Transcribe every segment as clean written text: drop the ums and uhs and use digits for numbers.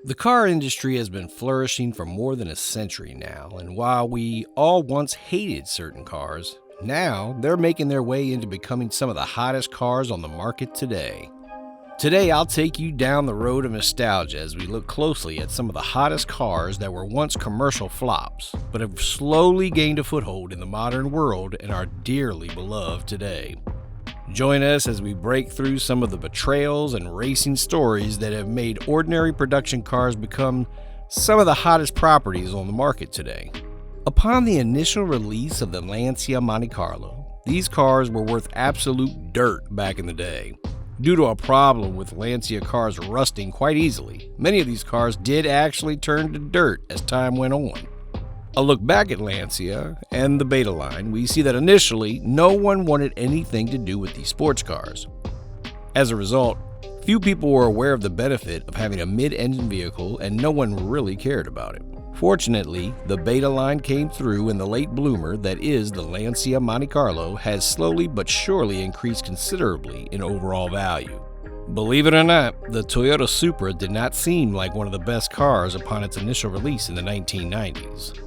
The car industry has been flourishing for more than a century now, and while we all once hated certain cars, now they're making their way into becoming some of the hottest cars on the market today. Today, I'll take you down the road of nostalgia as we look closely at some of the hottest cars that were once commercial flops, but have slowly gained a foothold in the modern world and are dearly beloved today. Join us as we break through some of the betrayals and racing stories that have made ordinary production cars become some of the hottest properties on the market today. Upon the initial release of the Lancia Monte Carlo, these cars were worth absolute dirt back in the day. Due to a problem with Lancia cars rusting quite easily, many of these cars did actually turn to dirt as time went on. A look back at Lancia and the Beta line, we see that initially, no one wanted anything to do with these sports cars. As a result, few people were aware of the benefit of having a mid-engine vehicle and no one really cared about it. Fortunately, the Beta line came through and the late bloomer that is the Lancia Monte Carlo has slowly but surely increased considerably in overall value. Believe it or not, the Toyota Supra did not seem like one of the best cars upon its initial release in the 1990s.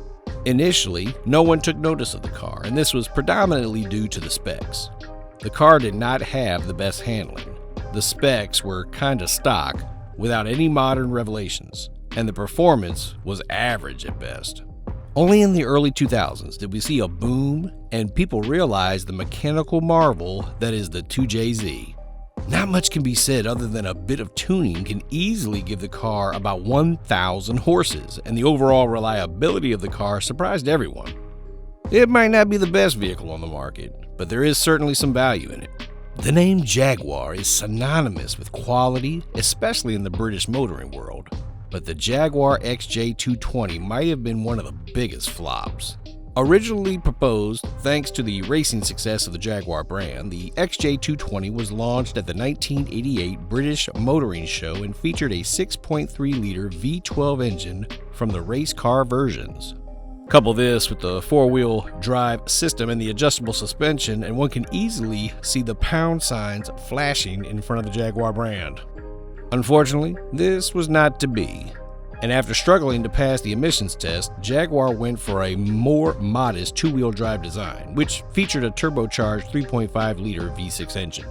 Initially, no one took notice of the car, and this was predominantly due to the specs. The car did not have the best handling. The specs were kinda stock, without any modern revelations, and the performance was average at best. Only in the early 2000s did we see a boom and people realized the mechanical marvel that is the 2JZ. Not much can be said other than a bit of tuning can easily give the car about 1,000 horses, and the overall reliability of the car surprised everyone. It might not be the best vehicle on the market, but there is certainly some value in it. The name Jaguar is synonymous with quality, especially in the British motoring world, but the Jaguar XJ220 might have been one of the biggest flops. Originally proposed thanks to the racing success of the Jaguar brand, the XJ220 was launched at the 1988 British Motoring Show and featured a 6.3-liter V12 engine from the race car versions. Couple this with the four-wheel drive system and the adjustable suspension, and one can easily see the pound signs flashing in front of the Jaguar brand. Unfortunately, this was not to be. And after struggling to pass the emissions test, Jaguar went for a more modest two-wheel drive design, which featured a turbocharged 3.5-liter V6 engine.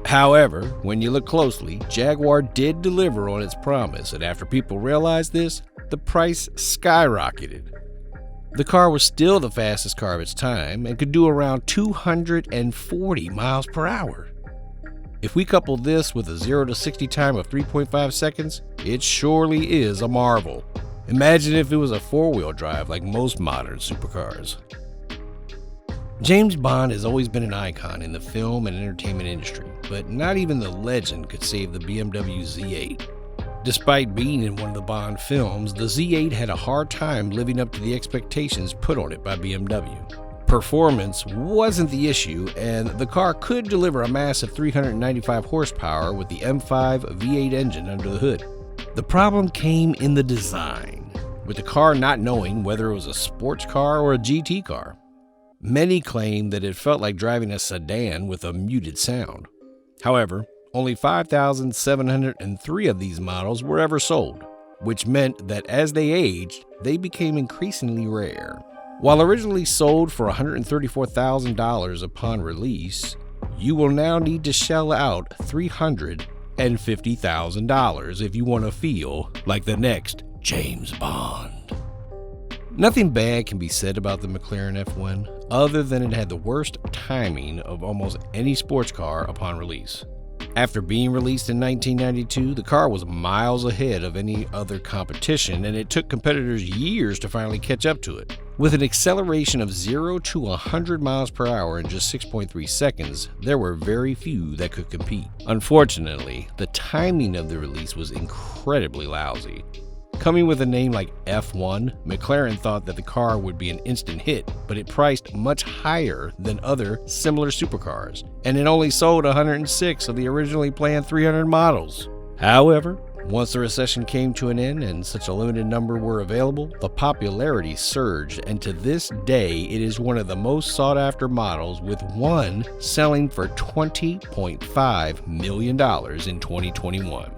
However, when you look closely, Jaguar did deliver on its promise, and after people realized this, the price skyrocketed. The car was still the fastest car of its time and could do around 240 miles per hour. If we couple this with a 0 to 60 time of 3.5 seconds, it surely is a marvel. Imagine if it was a four-wheel drive like most modern supercars. James Bond has always been an icon in the film and entertainment industry, but not even the legend could save the BMW Z8. Despite being in one of the Bond films, the Z8 had a hard time living up to the expectations put on it by BMW. Performance wasn't the issue, and the car could deliver a massive 395 horsepower with the M5 V8 engine under the hood. The problem came in the design, with the car not knowing whether it was a sports car or a GT car. Many claim that it felt like driving a sedan with a muted sound. However, only 5,703 of these models were ever sold, which meant that as they aged, they became increasingly rare. While originally sold for $134,000 upon release, you will now need to shell out $350,000 if you want to feel like the next James Bond. Nothing bad can be said about the McLaren F1 other than it had the worst timing of almost any sports car upon release. After being released in 1992, the car was miles ahead of any other competition, and it took competitors years to finally catch up to it. With an acceleration of 0 to 100 miles per hour in just 6.3 seconds, there were very few that could compete. Unfortunately, the timing of the release was incredibly lousy. Coming with a name like F1, McLaren thought that the car would be an instant hit, but it priced much higher than other similar supercars, and it only sold 106 of the originally planned 300 models. However, once the recession came to an end and such a limited number were available, the popularity surged, and to this day it is one of the most sought-after models, with one selling for $20.5 million in 2021.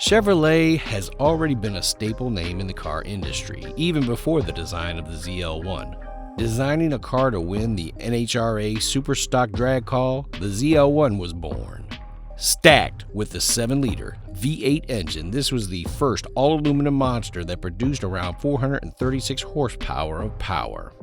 Chevrolet has already been a staple name in the car industry, even before the design of the ZL1. Designing a car to win the NHRA Super Stock Drag Call, the ZL1 was born. Stacked with the 7-liter V8 engine, this was the first all-aluminum monster that produced around 436 horsepower of power.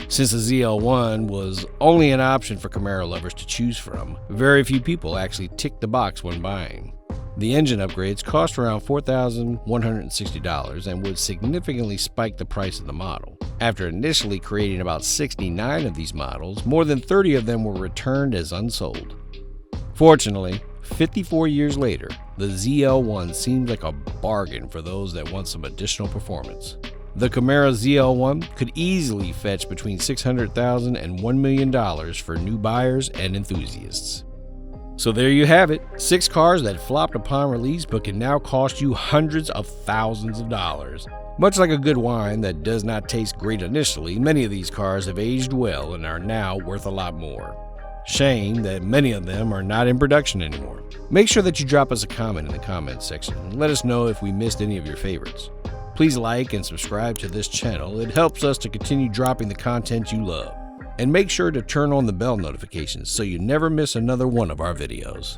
Since the ZL1 was only an option for Camaro lovers to choose from, very few people actually ticked the box when buying. The engine upgrades cost around $4,160 and would significantly spike the price of the model. After initially creating about 69 of these models, more than 30 of them were returned as unsold. Fortunately, 54 years later, the ZL1 seems like a bargain for those that want some additional performance. The Camaro ZL1 could easily fetch between $600,000 and $1 million for new buyers and enthusiasts. So there you have it, 6 cars that flopped upon release but can now cost you hundreds of thousands of dollars. Much like a good wine that does not taste great initially, many of these cars have aged well and are now worth a lot more. Shame that many of them are not in production anymore. Make sure that you drop us a comment in the comments section and let us know if we missed any of your favorites. Please like and subscribe to this channel. It helps us to continue dropping the content you love. And make sure to turn on the bell notifications so you never miss another one of our videos.